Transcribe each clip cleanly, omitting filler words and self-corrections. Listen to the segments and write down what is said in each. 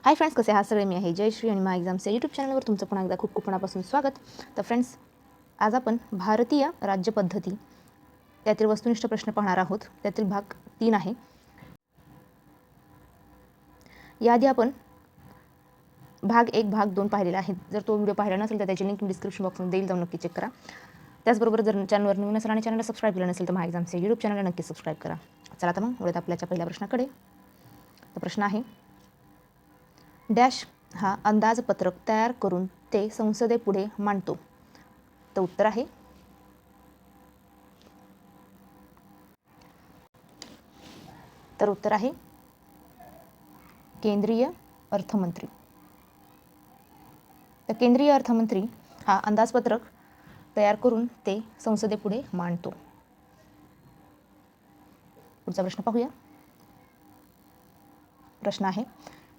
Hi friends, कसे आहात सगळे? मी आहे जयश्री आणि मा एक्झामच्या यूट्यूब चॅनलवर तुमचं पुन्हा एकदा खूप मनापासून स्वागत. तर फ्रेंड्स, आज आपण भारतीय राज्यपद्धती त्यातील वस्तुनिष्ठ प्रश्न पाहणार आहोत. त्यातील भाग 3 आहे. याआधी आपण भाग 1, भाग 2 पाहिलेला आहे. जर तो व्हिडिओ पाहिला नसेल तर त्याची लिंक मी डिस्क्रिप्शन बॉक्समध्ये देईल, जाऊन नक्की चेक करा. त्याचबरोबर जर चॅनलवर नवीन असेल आणि चॅनलला सबस्क्राईब केलं नसेल तर मा एक्झामच्या यूट्यूब चॅनलला नक्की सबस्क्राईब करा. चला आता मग वळूयात आपल्याच्या पहिल्या प्रश्नाकडे. तर प्रश्न आहे, डॅश हा अंदाजपत्रक तयार करून ते संसदेपुढे मांडतो. तर उत्तर आहे केंद्रीय अर्थमंत्री. तर केंद्रीय अर्थमंत्री हा अंदाजपत्रक तयार करून ते संसदेपुढे मांडतो. पुढचा प्रश्न पाहूया. प्रश्न आहे,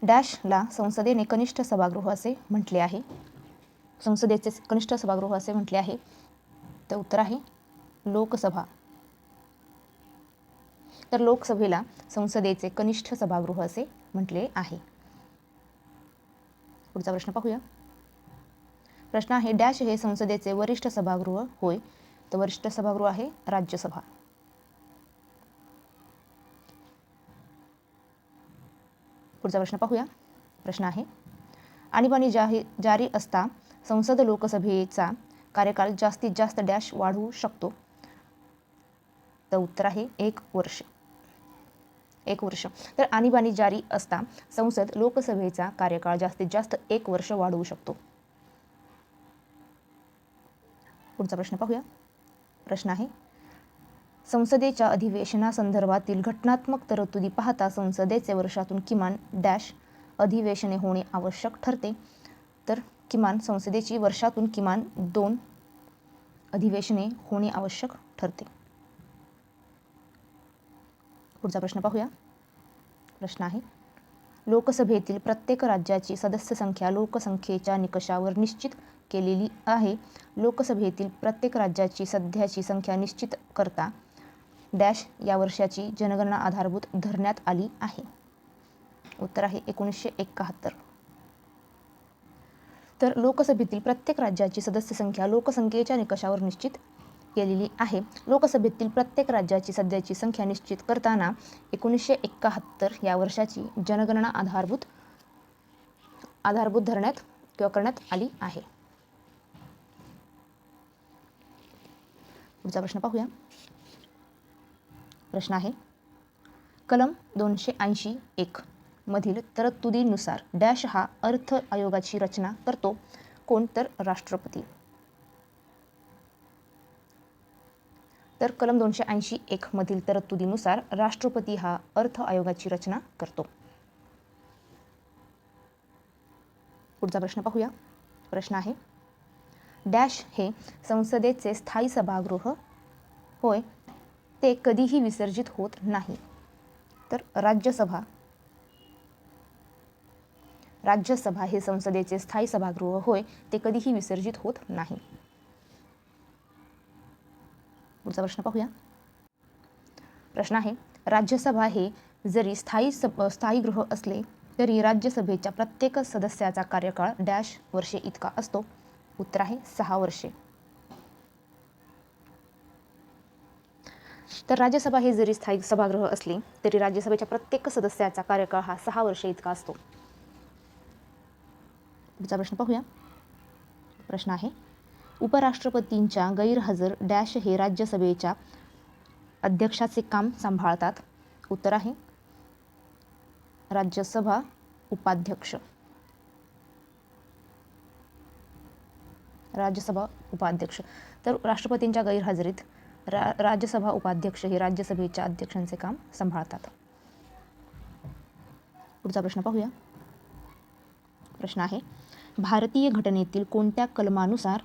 डॅशला संसदेने कनिष्ठ सभागृह असे म्हटले आहे. संसदेचे कनिष्ठ सभागृह असे म्हटले आहे. तर उत्तर आहे लोकसभा. तर लोकसभेला संसदेचे कनिष्ठ सभागृह असे म्हटले आहे. पुढचा प्रश्न पाहूया. प्रश्न आहे, डॅश हे संसदेचे वरिष्ठ सभागृह होय. तर वरिष्ठ सभागृह आहे राज्यसभा. पुढचा प्रश्न पाहूया. प्रश्न आहे, आणीबाणी जारी असता संसद लोकसभेचा कार्यकाळ जास्तीत जास्त डॅश वाढवू शकतो. तर उत्तर आहे 1 वर्ष. 1 वर्ष. तर आणीबाणी जारी असता संसद लोकसभेचा कार्यकाळ जास्तीत जास्त 1 वर्ष वाढवू शकतो. पुढचा प्रश्न पाहूया. प्रश्न आहे, संसदेच्या अधिवेशनासंदर्भातील घटनात्मक तरतुदी पाहता संसदेचे वर्षातून किमान डॅश अधिवेशने होणे आवश्यक ठरते. तर किमान संसदेची वर्षातून किमान 2 अधिवेशने होणे आवश्यक ठरते. पुढचा प्रश्न पाहूया. प्रश्न आहे, लोकसभेतील प्रत्येक राज्याची सदस्य संख्या लोकसंख्येच्या निकषावर निश्चित केलेली आहे. लोकसभेतील प्रत्येक राज्याची सध्याची संख्या निश्चित करता डॅश या वर्षाची जनगणना आधारभूत धरण्यात आली आहे. उत्तर आहे 1971. तर लोकसभेतील प्रत्येक राज्याची सदस्य संख्या लोकसंख्येच्या निकषावर निश्चित केलेली आहे. लोकसभेतील प्रत्येक राज्याची सध्याची संख्या निश्चित करताना 1971 या वर्षाची जनगणना आधारभूत धरण्यात किंवा करण्यात आली आहे. पुढचा प्रश्न पाहूया. प्रश्न आहे, कलम 281 मधील तरतुदीनुसार डॅश हा अर्थ आयोगाची रचना करतो. कोण? तर राष्ट्रपती. तर कलम 281 मधील तरतुदीनुसार राष्ट्रपती हा अर्थ आयोगाची रचना करतो. पुढचा प्रश्न पाहूया. प्रश्न आहे, डॅश हे संसदेचे स्थायी सभागृह होय. ते कधीही विसर्जित होत नाही. तर राज्यसभा हे संसदेचे स्थायी सभागृह होय. ते कधीही विसर्जित होत नाही. पुढचा प्रश्न पाहूया. प्रश्न आहे, राज्यसभा हे जरी स्थायी गृह असले तरी राज्यसभेच्या प्रत्येक सदस्याचा कार्यकाळ डॅश वर्षे इतका असतो. उत्तर आहे 6 वर्षे. तर राज्यसभा हे जरी स्थायी सभागृह असले तरी राज्यसभेच्या प्रत्येक सदस्याचा कार्यकाळ हा 6 वर्षे इतका असतो. पुढचा प्रश्न पाहूया. प्रश्न आहे, उपराष्ट्रपतींच्या गैरहजर डॅश हे राज्यसभेच्या अध्यक्षाचे काम सांभाळतात. उत्तर आहे राज्यसभा उपाध्यक्ष. तर राष्ट्रपतींच्या गैरहजेरीत राज्यसभा उपाध्यक्ष हे राज्यसभेच्या अध्यक्षांचे काम सांभाळतात. पुढचा प्रश्न पाहूया. प्रश्न आहे, भारतीय घटनेतील कोणत्या कलमानुसार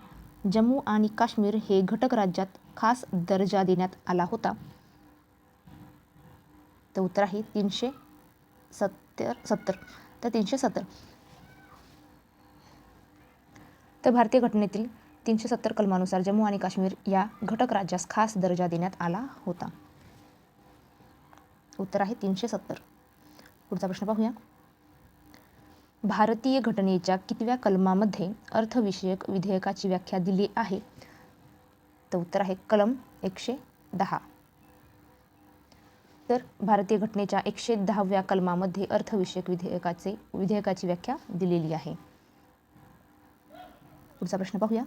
जम्मू आणि काश्मीर हे घटक राज्यात खास दर्जा देण्यात आला होता. तर उत्तर आहे 370. तर 370. तर भारतीय घटनेतील 370 कलमानुसार जम्मू आणि काश्मीर या घटक राज्यास खास दर्जा देण्यात आला होता. उत्तर आहे 370. पुढचा प्रश्न पाहूया. भारतीय घटनेच्या कितव्या कलमामध्ये अर्थविषयक विधेयकाची व्याख्या दिली आहे? तर उत्तर आहे कलम 110. तर भारतीय घटनेच्या 110व्या कलमामध्ये अर्थविषयक विधेयकाची व्याख्या दिलेली आहे. पुढचा प्रश्न पाहूया.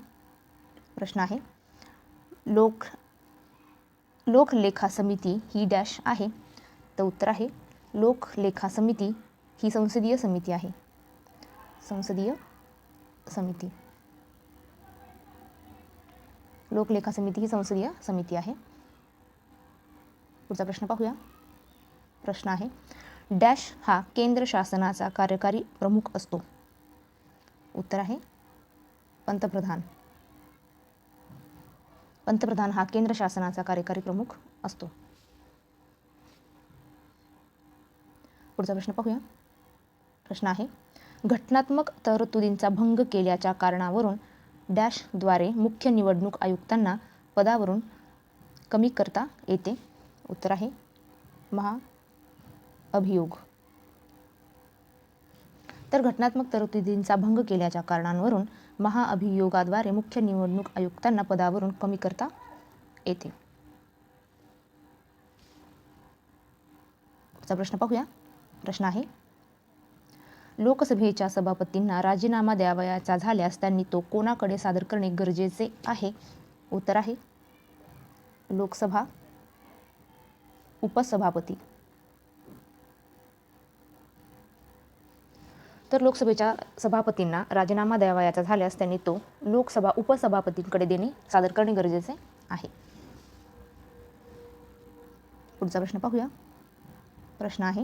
प्रश्न आहे लोकलेखा समिती ही डॅश आहे? तर उत्तर आहे लोकलेखा समिती ही संसदीय समिती आहे. संसदीय समिती. लोकलेखा समिती ही संसदीय समिती आहे. पुढचा प्रश्न पाहूया. प्रश्न आहे डॅश हा केंद्र शासनाचा कार्यकारी प्रमुख असतो? उत्तर आहे पंतप्रधान. पंतप्रधान हा केंद्र शासनाचा कार्यकारी प्रमुख असतो. पुढचा प्रश्न पाहूया. प्रश्न आहे घटनात्मक तरतुदींचा भंग केल्याच्या कारणावरून डॅशद्वारे मुख्य निवडणूक आयुक्तांना पदावरून कमी करता येते? उत्तर आहे महाअभियोग. तर घटनात्मक तरतुदींचा भंग केल्याच्या कारणांवरून महाअभियोगाद्वारे मुख्य निवडणूक आयुक्तांना पदावरून कमी करता येते. पुढचा प्रश्न पाहूया. प्रश्न आहे लोकसभेच्या सभापतींना राजीनामा द्यावयाचा झाल्यास त्यांनी तो कोणाकडे सादर करणे गरजेचे आहे? उत्तर आहे लोकसभा उपसभापती. तर लोकसभेच्या सभापतींना राजीनामा द्यावयाचा झाल्यास त्यांनी तो लोकसभा उपसभापतींकडे सादर करणे गरजेचे आहे. पुढचा प्रश्न पाहूया. प्रश्न आहे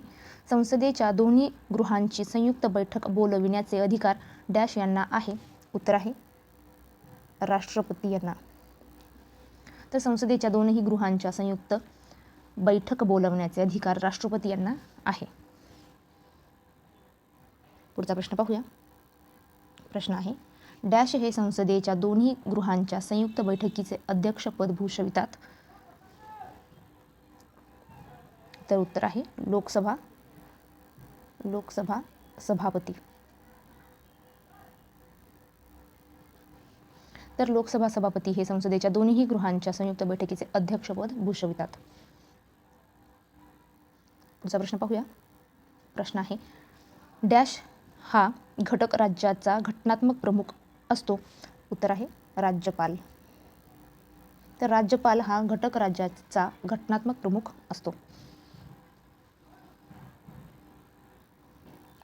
संसदेच्या दोन्ही गृहांची संयुक्त बैठक बोलविण्याचे अधिकार डॅश यांना आहे? उत्तर आहे राष्ट्रपती यांना. तर संसदेच्या दोन्ही गृहांच्या संयुक्त बैठक बोलवण्याचे अधिकार राष्ट्रपती यांना आहे. पुढचा प्रश्न पाहूया. प्रश्न आहे डॅश हे संसदेच्या दोन्ही गृहांच्या संयुक्त बैठकीचे अध्यक्षपद भूषवितात? तर उत्तर आहे लोकसभा सभापती. तर लोकसभा सभापती हे संसदेच्या दोन्ही गृहांच्या संयुक्त बैठकीचे अध्यक्षपद भूषवितात. पुढचा प्रश्न पाहूया. प्रश्न आहे डॅश हा घटक राज्याचा घटनात्मक प्रमुख असतो? उत्तर आहे राज्यपाल. तर राज्यपाल हा घटक राज्याचा घटनात्मक प्रमुख असतो.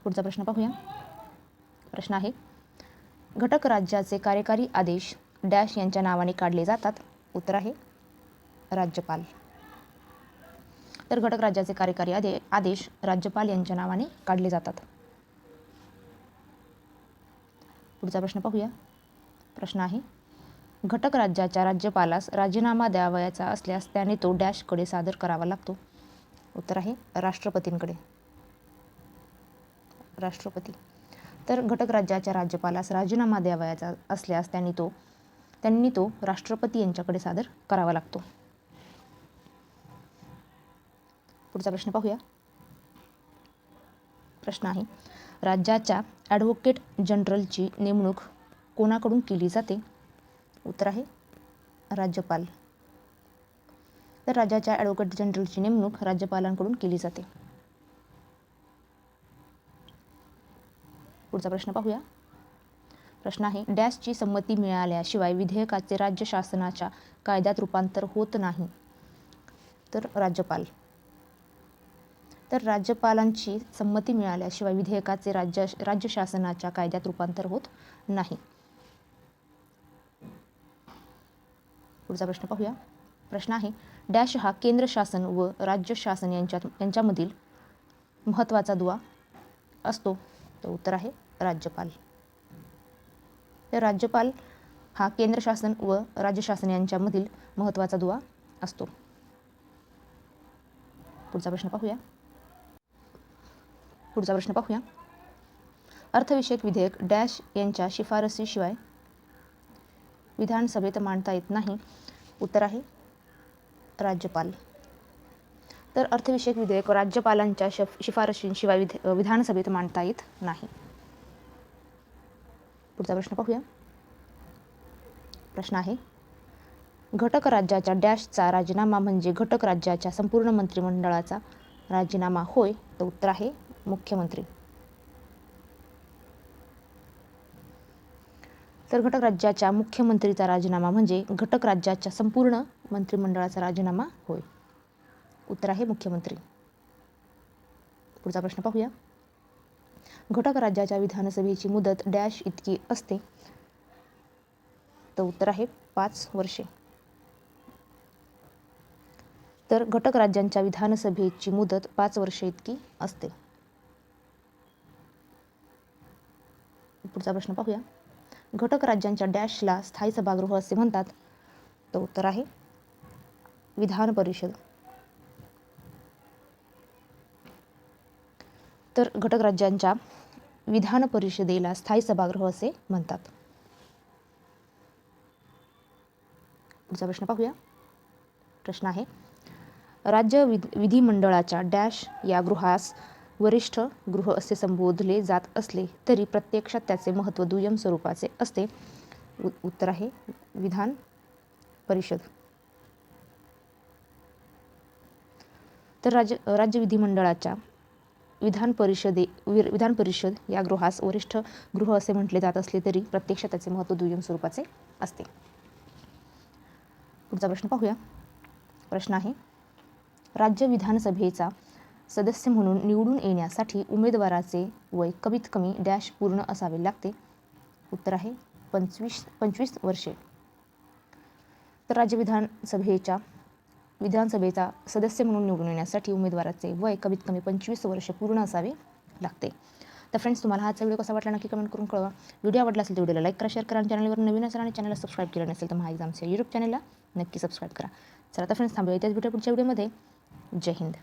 पुढचा प्रश्न पाहूया. प्रश्न आहे घटक राज्याचे कार्यकारी आदेश डॅश यांच्या नावाने काढले जातात? उत्तर आहे राज्यपाल. तर घटक राज्याचे कार्यकारी आदेश राज्यपाल यांच्या नावाने काढले जातात. पुढचा प्रश्न पाहूया. प्रश्न आहे घटक राज्याच्या राज्यपालास राजीनामा द्यावयाचा असल्यास त्याने तो डॅशकडे सादर करावा लागतो? उत्तर आहे राष्ट्रपतींकडे. राष्ट्रपती. तर घटक राज्याच्या राज्यपालास राजीनामा द्यावयाचा असल्यास त्यांनी तो राष्ट्रपती यांच्याकडे सादर करावा लागतो. पुढचा प्रश्न पाहूया. प्रश्न आहे राज्याच्या ॲडव्होकेट जनरलची नेमणूक कोणाकडून केली जाते? उत्तर आहे राज्यपाल. तर राज्याच्या ॲडव्होकेट जनरलची नेमणूक राज्यपालांकडून केली जाते. पुढचा प्रश्न पाहूया. प्रश्न आहे डॅशची संमती मिळाल्याशिवाय विधेयकाचे राज्य शासनाच्या कायद्यात रूपांतर होत नाही? तर राज्यपाल. तर राज्यपालांची संमती मिळाल्याशिवाय विधेयकाचे राज्य शासनाच्या कायद्यात रूपांतर होत नाही. पुढचा प्रश्न पाहूया. प्रश्न आहे डॅश हा केंद्र शासन व राज्य शासन यांच्यामधील महत्त्वाचा दुवा असतो? तर उत्तर आहे राज्यपाल. तर राज्यपाल हा केंद्र शासन व राज्य शासन यांच्यामधील महत्त्वाचा दुवा असतो. पुढचा प्रश्न पाहूया. अर्थविषयक विधेयक डॅश यांच्या शिफारसीशिवाय विधानसभेत मांडता येत नाही? उत्तर आहे राज्यपाल. तर अर्थविषयक विधेयक राज्यपालांच्या शिफारशींशिवाय विधानसभेत मांडता येत नाही. पुढचा प्रश्न पाहूया. प्रश्न आहे, घटक राज्याच्या डॅशचा राजीनामा म्हणजे घटक राज्याच्या संपूर्ण मंत्रिमंडळाचा राजीनामा होय. तर उत्तर आहे मुख्यमंत्री. तर घटक राज्याच्या मुख्यमंत्रीचा राजीनामा म्हणजे घटक राज्याच्या संपूर्ण मंत्रिमंडळाचा राजीनामा होय. उत्तर आहे मुख्यमंत्री. पुढचा प्रश्न पाहूया. घटक राज्याच्या विधानसभेची मुदत डॅश इतकी असते. तर उत्तर आहे 5 वर्षे. तर घटक राज्यांच्या विधानसभेची मुदत 5 वर्षे इतकी असते. पुढचा प्रश्न पाहूया. घटक राज्यांच्या डॅशला स्थायी सभागृह असे म्हणतात. तर उत्तर आहे विधान परिषद. तर घटक राज्यांच्या विधान परिषदेला स्थायी सभागृह असे म्हणतात. पुढचा प्रश्न पाहूया. प्रश्न आहे, राज्य विधिमंडळाच्या डॅश या गृहास वरिष्ठ गृह असे संबोधले जात असले तरी प्रत्यक्षात त्याचे महत्त्व दुय्यम स्वरूपाचे असते. उत्तर आहे विधान परिषद. तर राज्य विधिमंडळाच्या विधान परिषद या गृहास वरिष्ठ गृह असे म्हटले जात असले तरी प्रत्यक्षात त्याचे महत्त्व दुय्यम स्वरूपाचे असते. पुढचा प्रश्न पाहूया. प्रश्न आहे, राज्य विधानसभेचा सदस्य म्हणून निवडून येण्यासाठी उमेदवाराचे वय कमीत कमी डॅश पूर्ण असावे लागते. उत्तर आहे 25 वर्षे. तर राज्य विधानसभेचा सदस्य म्हणून निवडून येण्यासाठी उमेदवाराचे वय कमीत कमी 25 वर्ष पूर्ण असावे लागते. तर फ्रेंड्स, तुम्हाला हाचा व्हिडिओ कसा वाटला नक्की कमेंट करून कळवा. व्हिडिओ आवडला असेल तर व्हिडिओला लाईक करा, शेअर करा आणि चॅनलवर नवीन असेल आणि चॅनलला सबस्क्राईब केलं नसेल तर महाएक्झाम्सच्या यूट्यूब चॅनलला नक्की सबस्क्राईब करा. चला तर फ्रेंड्स, थांबूया इथेच भेटूया पुढच्या व्हिडिओमध्ये. जय हिंद.